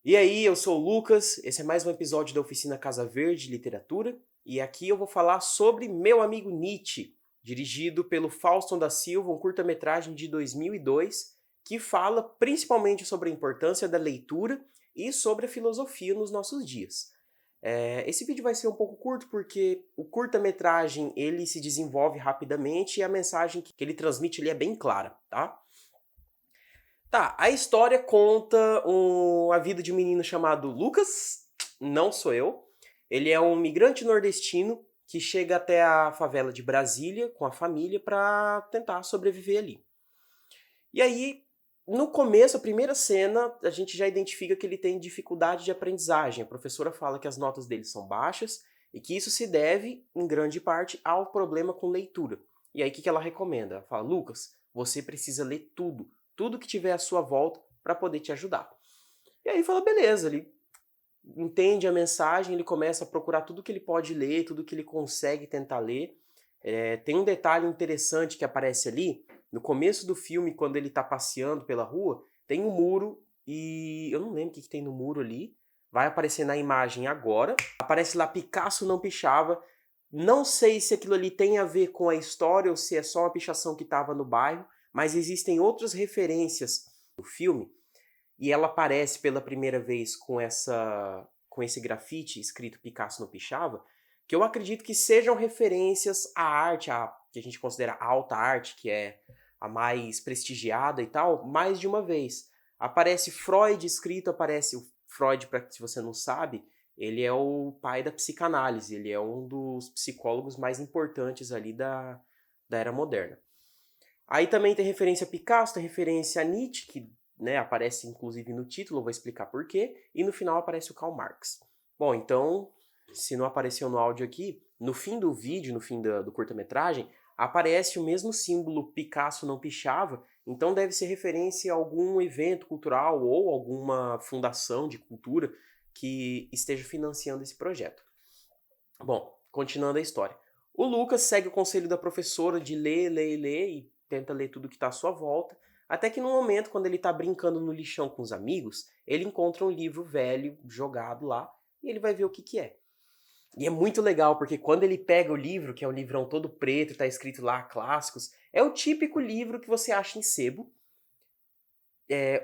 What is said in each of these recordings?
E aí, eu sou o Lucas, esse é mais um episódio da Oficina Casa Verde de Literatura, e aqui eu vou falar sobre Meu Amigo Nietzsche, dirigido pelo Fauston da Silva, um curta-metragem de 2002, que fala principalmente sobre a importância da leitura e sobre a filosofia nos nossos dias. Esse vídeo vai ser um pouco curto porque o curta-metragem ele se desenvolve rapidamente e a mensagem que ele transmite ele é bem clara, tá? Tá, a história conta a vida de um menino chamado Lucas, não sou eu. Ele é um migrante nordestino que chega até a favela de Brasília com a família para tentar sobreviver ali. E aí, no começo, a primeira cena, a gente já identifica que ele tem dificuldade de aprendizagem. A professora fala que as notas dele são baixas e que isso se deve, em grande parte, ao problema com leitura. E aí, o que ela recomenda? Ela fala, Lucas, você precisa ler tudo, tudo que tiver à sua volta para poder te ajudar. E aí fala, beleza, ele entende a mensagem, ele começa a procurar tudo que ele pode ler, tudo que ele consegue tentar ler. Tem um detalhe interessante que aparece ali, no começo do filme, quando ele tá passeando pela rua, tem um muro e eu não lembro o que tem no muro ali. Vai aparecer na imagem agora. Aparece lá Picasso não pichava. Não sei se aquilo ali tem a ver com a história ou se é só uma pichação que estava no bairro, mas existem outras referências no filme e ela aparece pela primeira vez com esse grafite escrito Picasso não pichava, que eu acredito que sejam referências à arte, que a gente considera alta arte, que é a mais prestigiada e tal, mais de uma vez. Aparece Freud escrito, aparece o Freud, se você não sabe, ele é o pai da psicanálise, ele é um dos psicólogos mais importantes ali da era moderna. Aí também tem referência a Picasso, tem referência a Nietzsche, que né, aparece inclusive no título, eu vou explicar por quê, e no final aparece o Karl Marx. Bom, então, se não apareceu no áudio aqui, no fim do vídeo, no fim do curta-metragem, aparece o mesmo símbolo Picasso não pichava, então deve ser referência a algum evento cultural ou alguma fundação de cultura que esteja financiando esse projeto. Bom, continuando a história. O Lucas segue o conselho da professora de ler, ler e ler e tenta ler tudo que está à sua volta, até que no momento, quando ele está brincando no lixão com os amigos, ele encontra um livro velho jogado lá e ele vai ver o que que é. E é muito legal, porque quando ele pega o livro, que é um livrão todo preto, está escrito lá clássicos, é o típico livro que você acha em sebo.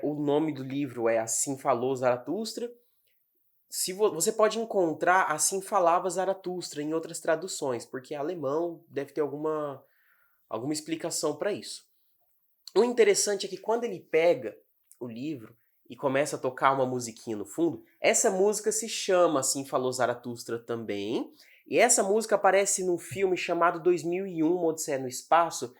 O nome do livro é Assim Falou Zaratustra. Você pode encontrar Assim Falava Zaratustra em outras traduções, porque alemão deve ter alguma explicação para isso. O interessante é que quando ele pega o livro e começa a tocar uma musiquinha no fundo, essa música se chama Assim Falou Zaratustra também, e essa música aparece num filme chamado 2001, Uma Odisseia no Espaço,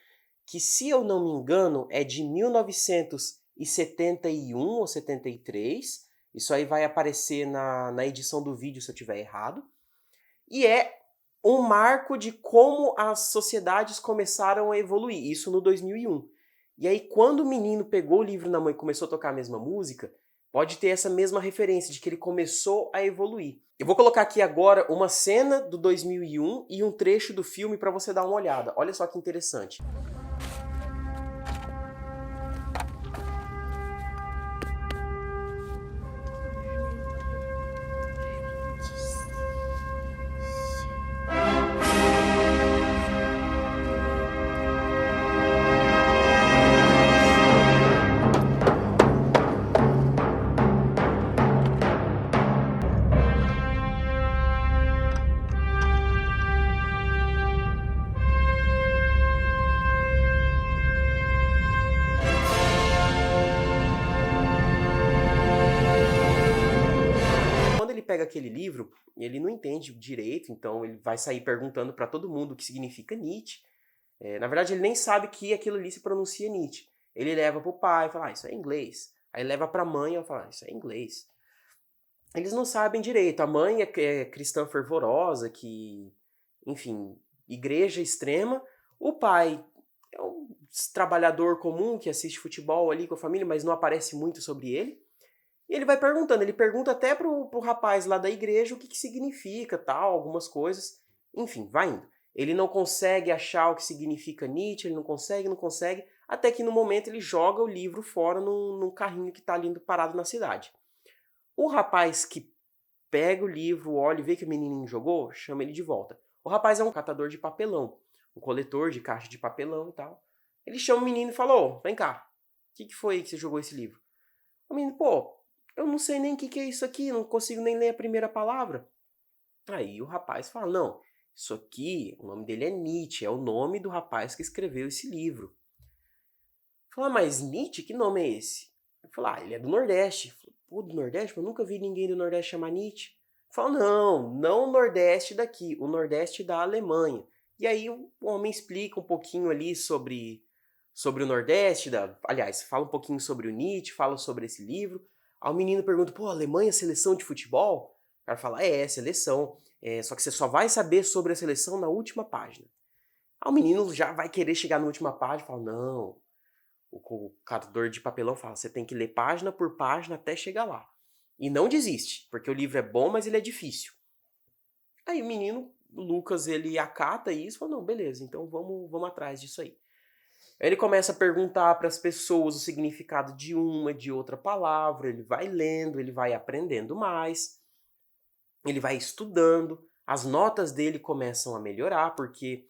que se eu não me engano é de 1971 ou 73, isso aí vai aparecer na edição do vídeo se eu tiver errado, e é um marco de como as sociedades começaram a evoluir, isso no 2001. E aí, quando o menino pegou o livro na mão e começou a tocar a mesma música, pode ter essa mesma referência de que ele começou a evoluir. Eu vou colocar aqui agora uma cena do 2001 e um trecho do filme para você dar uma olhada. Olha só que interessante. Quando ele pega aquele livro, ele não entende direito, então ele vai sair perguntando para todo mundo o que significa Nietzsche. Na verdade, ele nem sabe que aquilo ali se pronuncia Nietzsche. Ele leva pro pai e fala, isso é inglês. Aí leva pra mãe e ela fala, isso é inglês. Eles não sabem direito. A mãe é cristã fervorosa, que, enfim, igreja extrema. O pai é um trabalhador comum que assiste futebol ali com a família, mas não aparece muito sobre ele. E ele vai perguntando, ele pergunta até pro rapaz lá da igreja o que, que significa, tal, algumas coisas. Enfim, vai indo. Ele não consegue achar o que significa Nietzsche, ele não consegue, não consegue, até que no momento ele joga o livro fora num carrinho que está ali parado na cidade. O rapaz que pega o livro, olha e vê que o menininho jogou, chama ele de volta. O rapaz é um catador de papelão, um coletor de caixa de papelão e tal. Ele chama o menino e fala: ô, vem cá, o que foi que você jogou esse livro? O menino: pô, eu não sei nem o que é isso aqui, não consigo nem ler a primeira palavra. Aí o rapaz fala: não, isso aqui, o nome dele é Nietzsche, é o nome do rapaz que escreveu esse livro. Fala: mas Nietzsche, que nome é esse? Ele fala: ele é do Nordeste. Fala: pô, do Nordeste? Eu nunca vi ninguém do Nordeste chamar Nietzsche. Fala: não o Nordeste daqui, o Nordeste da Alemanha. E aí o homem explica um pouquinho ali sobre o Nordeste, aliás, fala um pouquinho sobre o Nietzsche, fala sobre esse livro. Aí o menino pergunta: pô, Alemanha é seleção de futebol? O cara fala: é seleção. Só que você só vai saber sobre a seleção na última página. Aí o menino já vai querer chegar na última página e fala: não, o catador de papelão fala: você tem que ler página por página até chegar lá. E não desiste, porque o livro é bom, mas ele é difícil. Aí o menino, o Lucas, ele acata isso e fala: não, beleza, então vamos atrás disso aí. Aí ele começa a perguntar para as pessoas o significado de uma, de outra palavra, ele vai lendo, ele vai aprendendo mais, ele vai estudando, as notas dele começam a melhorar, porque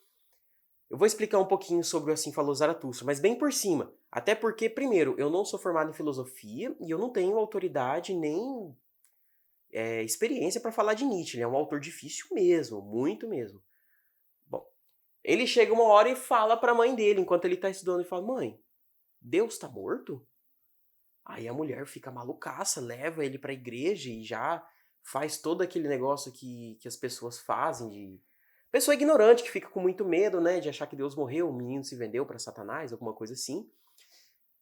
eu vou explicar um pouquinho sobre o Assim Falou Zaratustra, mas bem por cima. Até porque, primeiro, eu não sou formado em filosofia e eu não tenho autoridade nem experiência para falar de Nietzsche. Ele é um autor difícil mesmo, muito mesmo. Bom, ele chega uma hora e fala para a mãe dele, enquanto ele está estudando, e fala: mãe, Deus está morto? Aí a mulher fica malucaça, leva ele para a igreja e já faz todo aquele negócio que as pessoas fazem de pessoa ignorante que fica com muito medo, né, de achar que Deus morreu, o menino se vendeu para Satanás, alguma coisa assim.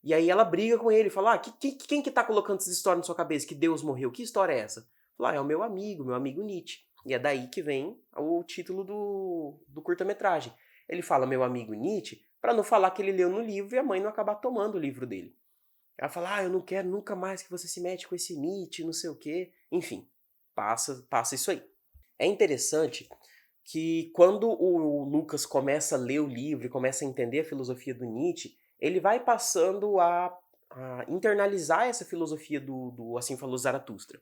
E aí ela briga com ele, fala: quem que tá colocando essa história na sua cabeça, que Deus morreu? Que história é essa? Fala: é o meu amigo Nietzsche. E é daí que vem o título do curta-metragem. Ele fala meu amigo Nietzsche para não falar que ele leu no livro e a mãe não acabar tomando o livro dele. Ela fala: eu não quero nunca mais que você se mete com esse Nietzsche, não sei o quê. Enfim, passa isso aí. É interessante que quando o Lucas começa a ler o livro e começa a entender a filosofia do Nietzsche, ele vai passando a internalizar essa filosofia do Assim Falou Zaratustra.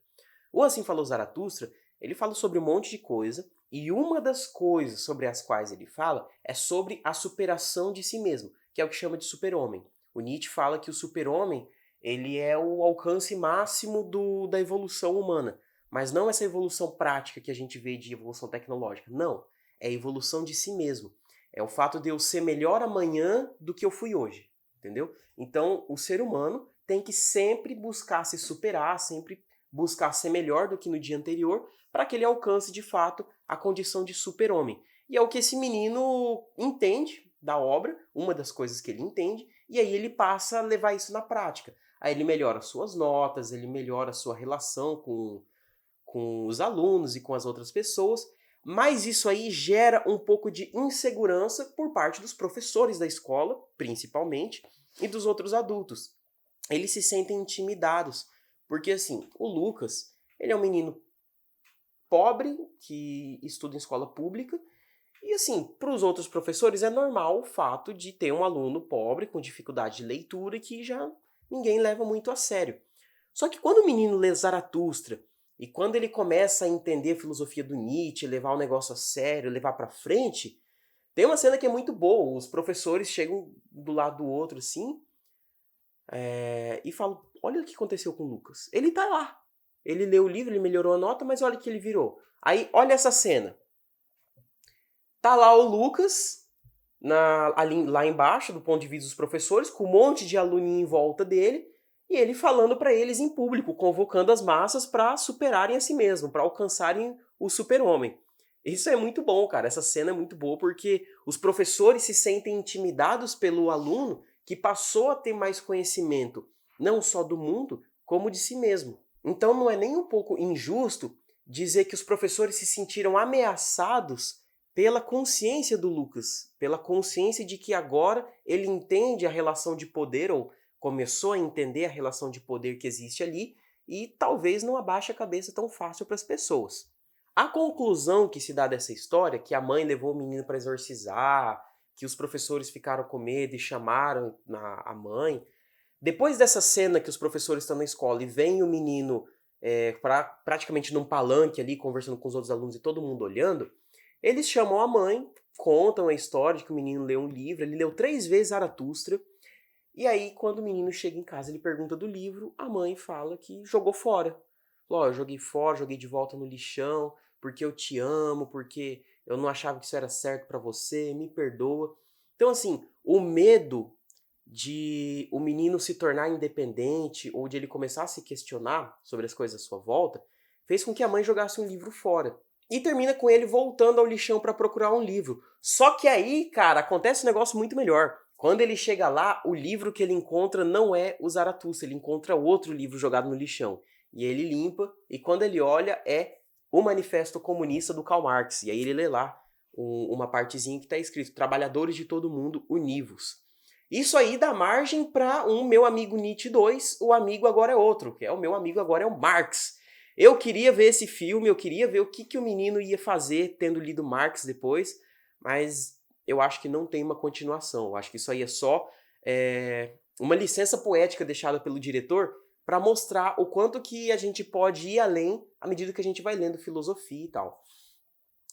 O Assim Falou Zaratustra, ele fala sobre um monte de coisa, e uma das coisas sobre as quais ele fala é sobre a superação de si mesmo, que é o que chama de super-homem. O Nietzsche fala que o super-homem, ele é o alcance máximo da evolução humana. Mas não essa evolução prática que a gente vê de evolução tecnológica. Não. É a evolução de si mesmo. É o fato de eu ser melhor amanhã do que eu fui hoje. Entendeu? Então, o ser humano tem que sempre buscar se superar, sempre buscar ser melhor do que no dia anterior, para que ele alcance de fato a condição de super-homem. E é o que esse menino entende da obra, uma das coisas que ele entende, e aí ele passa a levar isso na prática. Aí ele melhora suas notas, ele melhora a sua relação com os alunos e com as outras pessoas, mas isso aí gera um pouco de insegurança por parte dos professores da escola, principalmente, e dos outros adultos. Eles se sentem intimidados, porque assim, o Lucas, ele é um menino pobre que estuda em escola pública, e assim, para os outros professores é normal o fato de ter um aluno pobre com dificuldade de leitura que já ninguém leva muito a sério. Só que quando o menino lê Zaratustra e quando ele começa a entender a filosofia do Nietzsche, levar o negócio a sério, levar pra frente, tem uma cena que é muito boa. Os professores chegam do lado do outro assim e falam: olha o que aconteceu com o Lucas. Ele tá lá. Ele leu o livro, ele melhorou a nota, mas olha o que ele virou. Aí, olha essa cena. Tá lá o Lucas, lá embaixo, do ponto de vista dos professores, com um monte de aluninho em volta dele, e ele falando para eles em público, convocando as massas para superarem a si mesmo, para alcançarem o super-homem. Isso é muito bom, cara. Essa cena é muito boa porque os professores se sentem intimidados pelo aluno que passou a ter mais conhecimento, não só do mundo, como de si mesmo. Então não é nem um pouco injusto dizer que os professores se sentiram ameaçados pela consciência do Lucas, pela consciência de que agora ele entende a relação de poder, ou começou a entender a relação de poder que existe ali, e talvez não abaixe a cabeça tão fácil para as pessoas. A conclusão que se dá dessa história, que a mãe levou o menino para exorcizar, que os professores ficaram com medo e chamaram a mãe, depois dessa cena que os professores estão na escola e vem o menino praticamente num palanque ali, conversando com os outros alunos e todo mundo olhando, eles chamam a mãe, contam a história de que o menino leu um livro, ele leu 3 vezes Zaratustra, e aí quando o menino chega em casa, ele pergunta do livro, a mãe fala que jogou fora. Falou, ó, eu joguei fora, joguei de volta no lixão, porque eu te amo, porque eu não achava que isso era certo pra você, me perdoa. Então assim, o medo de o menino se tornar independente ou de ele começar a se questionar sobre as coisas à sua volta, fez com que a mãe jogasse um livro fora. E termina com ele voltando ao lixão para procurar um livro. Só que aí, cara, acontece um negócio muito melhor. Quando ele chega lá, o livro que ele encontra não é o Zaratustra, ele encontra outro livro jogado no lixão. E ele limpa, e quando ele olha, é o Manifesto Comunista do Karl Marx. E aí ele lê lá uma partezinha que está escrito: Trabalhadores de todo mundo, univos. Isso aí dá margem para um Meu Amigo Nietzsche 2, o amigo agora é outro, que é o meu amigo agora é o Marx. Eu queria ver esse filme, eu queria ver o que o menino ia fazer tendo lido Marx depois, mas eu acho que não tem uma continuação. Eu acho que isso aí é só uma licença poética deixada pelo diretor para mostrar o quanto que a gente pode ir além à medida que a gente vai lendo filosofia e tal.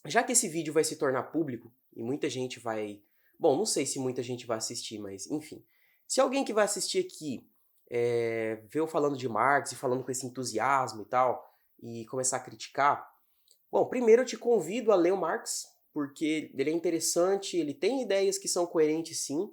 Já que esse vídeo vai se tornar público e muita gente vai... Bom, não sei se muita gente vai assistir, mas enfim. Se alguém que vai assistir aqui vê eu falando de Marx e falando com esse entusiasmo e tal, e começar a criticar, bom, primeiro eu te convido a ler o Marx, porque ele é interessante, ele tem ideias que são coerentes sim,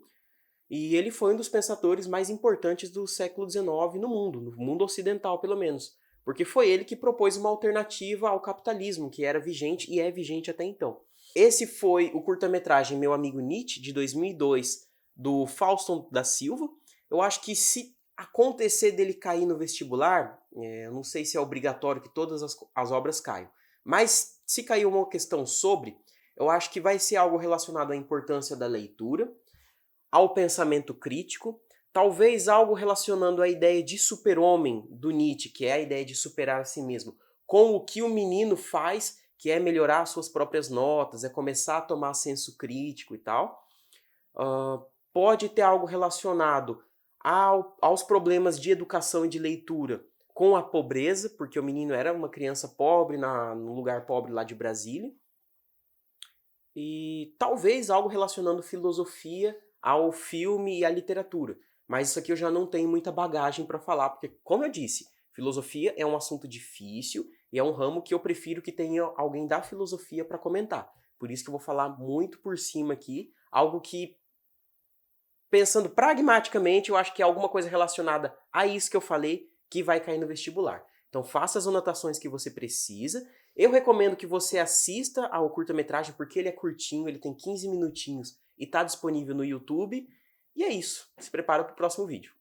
e ele foi um dos pensadores mais importantes do século XIX no mundo ocidental pelo menos, porque foi ele que propôs uma alternativa ao capitalismo, que era vigente e é vigente até então. Esse foi o curta-metragem Meu Amigo Nietzsche, de 2002, do Fauston da Silva. Eu acho que se acontecer dele cair no vestibular, eu não sei se é obrigatório que todas as obras caiam, mas se cair uma questão sobre, eu acho que vai ser algo relacionado à importância da leitura, ao pensamento crítico, talvez algo relacionando a ideia de super-homem do Nietzsche, que é a ideia de superar a si mesmo, com o que o menino faz, que é melhorar suas próprias notas, é começar a tomar senso crítico e tal. Pode ter algo relacionado aos problemas de educação e de leitura com a pobreza, porque o menino era uma criança pobre, num lugar pobre lá de Brasília. E talvez algo relacionando filosofia ao filme e à literatura. Mas isso aqui eu já não tenho muita bagagem para falar, porque, como eu disse, filosofia é um assunto difícil e é um ramo que eu prefiro que tenha alguém da filosofia para comentar. Por isso que eu vou falar muito por cima aqui, algo que, pensando pragmaticamente, eu acho que é alguma coisa relacionada a isso que eu falei que vai cair no vestibular. Então faça as anotações que você precisa. Eu recomendo que você assista ao curta-metragem porque ele é curtinho, ele tem 15 minutinhos e está disponível no YouTube. E é isso. Se prepara para o próximo vídeo.